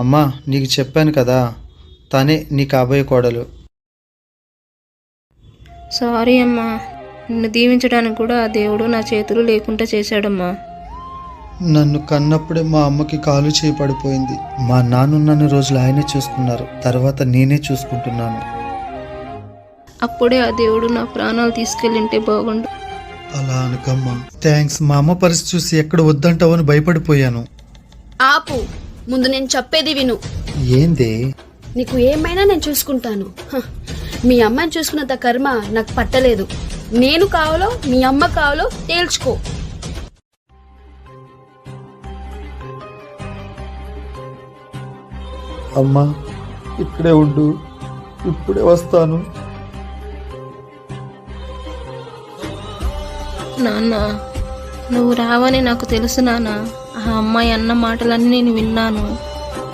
అమ్మా నీకు చెప్పాను కదా, తనే నీ కాబోయే కోడలు. సారీ అమ్మా, నిన్ను దీవించడానికి కూడా ఆ దేవుడు నా చేతులు లేకుండా చేశాడమ్మా. నన్ను కన్నప్పుడే మా అమ్మకి కాలు చేయి పడిపోయింది. మా నాన్న నన్ను రోజులు ఆయనే చూసుకున్నారు, తర్వాత నేనే చూసుకుంటున్నాను. అప్పుడే ఆ దేవుడు నా ప్రాణాలు తీసుకెళ్ళింటే బాగుండు. అలా అనకమ్మా. థ్యాంక్స్. మా అమ్మ పరిస్థితి చూసి ఎక్కడ వద్దంటావో అని భయపడిపోయాను. ఆపు, ముందు నేను చెప్పేది విను. ఏందే? నీకు ఏమైనా నేను చూసుకుంటాను. మీ అమ్మని చూసుకున్నంత కర్మ నాకు పట్టలేదు. నేను కావాలో మీ అమ్మ కావాలో తేల్చుకో. అమ్మా ఇక్కడే ఉండు, ఇప్పుడే వస్తాను. నాన్న, నువ్వు రావని నాకు తెలుసు నాన్న. ఆ అమ్మాయి అన్న మాటలన్నీ నేను విన్నాను.